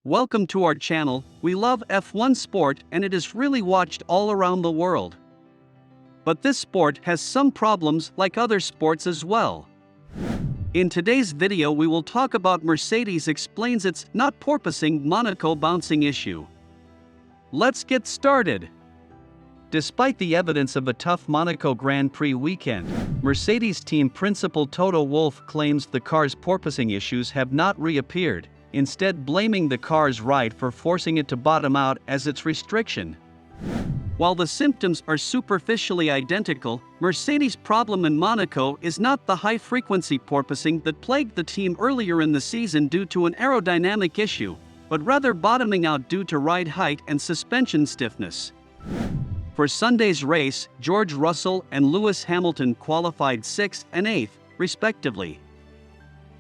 Welcome to our channel. We love F1 sport and it is really watched all around the world. But this sport has some problems like other sports as well. In today's video we will talk about Mercedes explains its not porpoising Monaco bouncing issue. Let's get started. Despite the evidence of a tough Monaco Grand Prix weekend, Mercedes team principal Toto Wolff claims the car's porpoising issues have not reappeared, instead blaming the car's ride for forcing it to bottom out as its restriction. While the symptoms are superficially identical, Mercedes' problem in Monaco is not the high-frequency porpoising that plagued the team earlier in the season due to an aerodynamic issue, but rather bottoming out due to ride height and suspension stiffness. For Sunday's race, George Russell and Lewis Hamilton qualified 6th and 8th, respectively.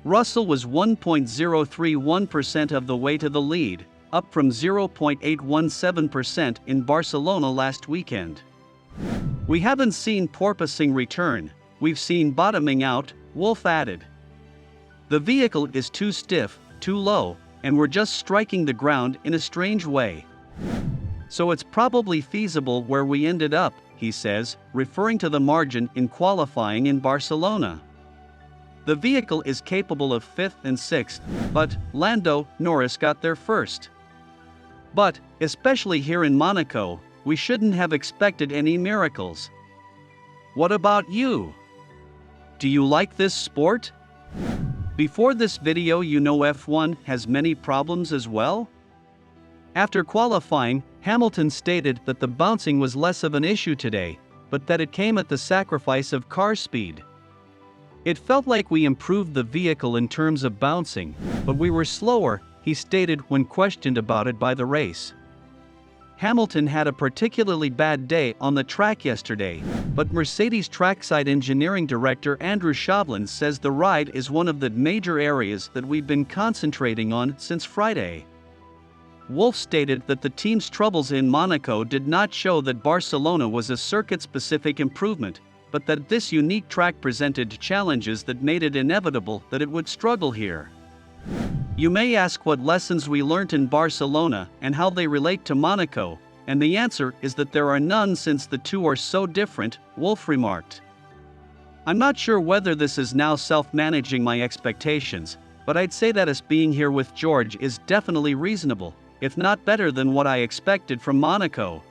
Russell was 1.031% of the way to the lead, up from 0.817% in Barcelona last weekend. "We haven't seen porpoising return, we've seen bottoming out," Wolff added. "The vehicle is too stiff, too low, and we're just striking the ground in a strange way. So it's probably feasible where we ended up," he says, referring to the margin in qualifying in Barcelona. "The vehicle is capable of 5th and 6th, but Lando Norris got there first. But, especially here in Monaco, we shouldn't have expected any miracles." What about you? Do you like this sport? Before this video, you know F1 has many problems as well? After qualifying, Hamilton stated that the bouncing was less of an issue today, but that it came at the sacrifice of car speed. "It felt like we improved the vehicle in terms of bouncing, but we were slower," he stated when questioned about it by the race. Hamilton had a particularly bad day on the track yesterday, but Mercedes trackside engineering director Andrew Shovlin says the ride is one of the major areas that we've been concentrating on since Friday. Wolff stated that the team's troubles in Monaco did not show that Barcelona was a circuit-specific improvement, but that this unique track presented challenges that made it inevitable that it would struggle here. "You may ask what lessons we learnt in Barcelona and how they relate to Monaco, and the answer is that there are none since the two are so different," Wolff remarked. "I'm not sure whether this is now self-managing my expectations, but I'd say that us being here with George is definitely reasonable, if not better than what I expected from Monaco.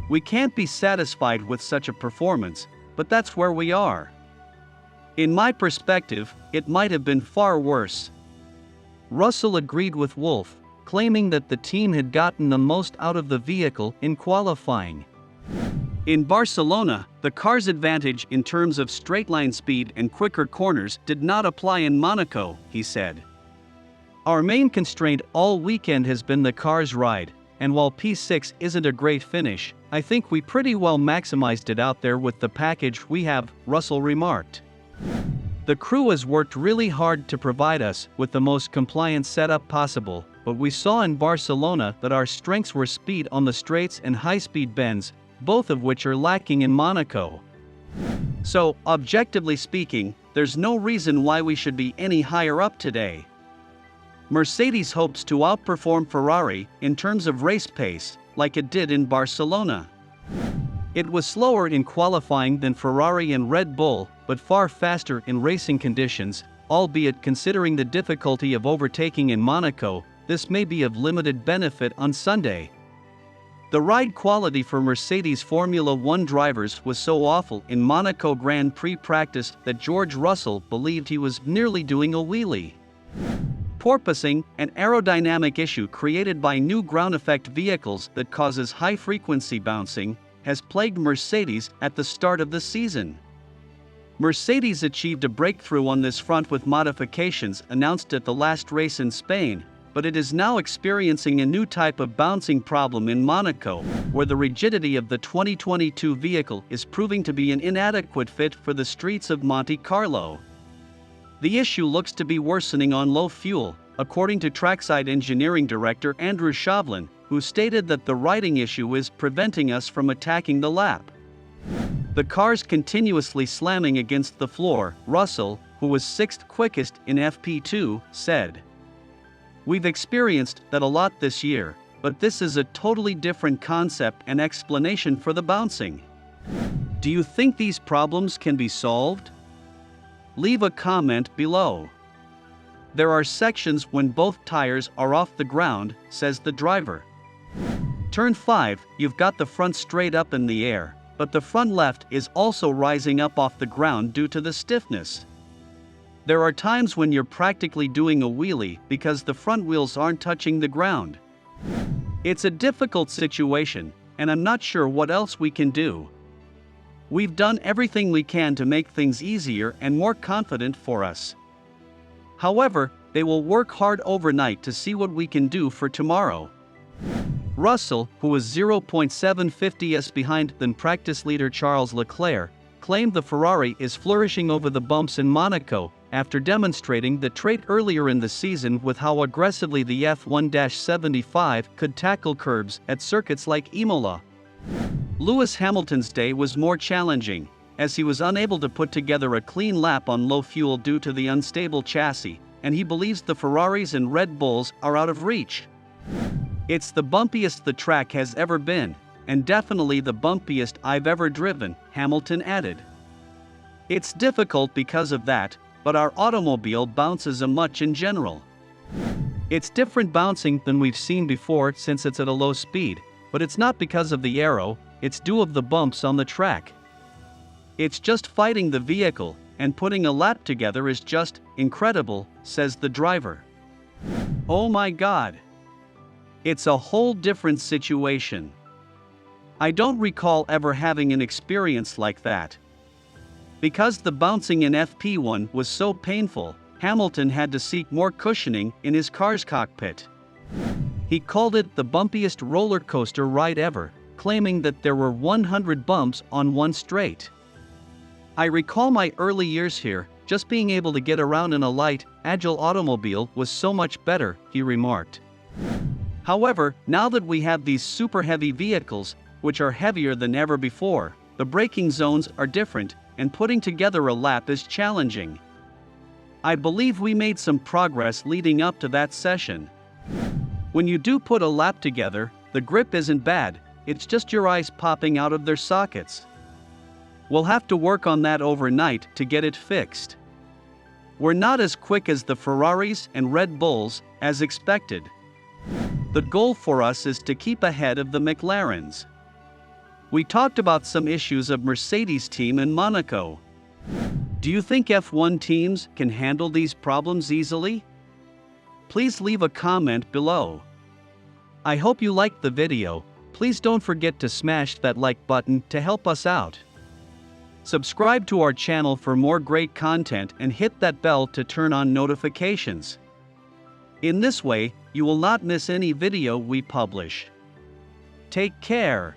We can't be satisfied with such a performance, but that's where we are. In my perspective, it might have been far worse." Russell agreed with Wolff, claiming that the team had gotten the most out of the vehicle in qualifying. "In Barcelona, the car's advantage in terms of straight-line speed and quicker corners did not apply in Monaco," he said. "Our main constraint all weekend has been the car's ride, and while P6 isn't a great finish, I think we pretty well maximized it out there with the package we have," Russell remarked. "The crew has worked really hard to provide us with the most compliant setup possible, but we saw in Barcelona that our strengths were speed on the straights and high-speed bends, both of which are lacking in Monaco. So, objectively speaking, there's no reason why we should be any higher up today." Mercedes hopes to outperform Ferrari in terms of race pace, like it did in Barcelona. It was slower in qualifying than Ferrari and Red Bull, but far faster in racing conditions, albeit considering the difficulty of overtaking in Monaco, this may be of limited benefit on Sunday. The ride quality for Mercedes Formula One drivers was so awful in Monaco Grand Prix practice that George Russell believed he was nearly doing a wheelie. Porpoising, an aerodynamic issue created by new ground effect vehicles that causes high-frequency bouncing, has plagued Mercedes at the start of the season. Mercedes achieved a breakthrough on this front with modifications announced at the last race in Spain, but it is now experiencing a new type of bouncing problem in Monaco, where the rigidity of the 2022 vehicle is proving to be an inadequate fit for the streets of Monte Carlo. The issue looks to be worsening on low fuel, according to trackside engineering director Andrew Shovlin, who stated that the riding issue is preventing us from attacking the lap. "The car's continuously slamming against the floor," Russell, who was 6th quickest in FP2, said. We've experienced that a lot this year, but this is a totally different concept and explanation for the bouncing. Do you think these problems can be solved? Leave a comment below. There are sections when both tires are off the ground, says the driver. Turn 5, you've got the front straight up in the air, but the front left is also rising up off the ground due to the stiffness. There are times when you're practically doing a wheelie because the front wheels aren't touching the ground. It's a difficult situation, and I'm not sure what else we can do. We've done everything we can to make things easier and more confident for us. However, they will work hard overnight to see what we can do for tomorrow. Russell, who was 0.750s behind than practice leader Charles Leclerc, claimed the Ferrari is flourishing over the bumps in Monaco, after demonstrating the trait earlier in the season with how aggressively the F1-75 could tackle curbs at circuits like Imola. Lewis Hamilton's day was more challenging, as he was unable to put together a clean lap on low fuel due to the unstable chassis, and he believes the Ferraris and Red Bulls are out of reach. It's the bumpiest the track has ever been, and definitely the bumpiest I've ever driven, Hamilton added. It's difficult because of that, but our automobile bounces a much in general. It's different bouncing than we've seen before since it's at a low speed, but it's not because of the aero, it's due of the bumps on the track. It's just fighting the vehicle, and putting a lap together is just incredible, says the driver. Oh my God! It's a whole different situation. I don't recall ever having an experience like that. Because the bouncing in FP1 was so painful, Hamilton had to seek more cushioning in his car's cockpit. He called it the bumpiest roller coaster ride ever, claiming that there were 100 bumps on one straight. I recall my early years here, just being able to get around in a light, agile automobile was so much better, he remarked. However, now that we have these super heavy vehicles, which are heavier than ever before, the braking zones are different, and putting together a lap is challenging. I believe we made some progress leading up to that session. When you do put a lap together, the grip isn't bad, it's just your eyes popping out of their sockets. We'll have to work on that overnight to get it fixed. We're not as quick as the Ferraris and Red Bulls, as expected. The goal for us is to keep ahead of the McLarens. We talked about some issues of Mercedes' team in Monaco. Do you think F1 teams can handle these problems easily? Please leave a comment below. I hope you liked the video. Please don't forget to smash that like button to help us out. Subscribe to our channel for more great content and hit that bell to turn on notifications. In this way, you will not miss any video we publish. Take care.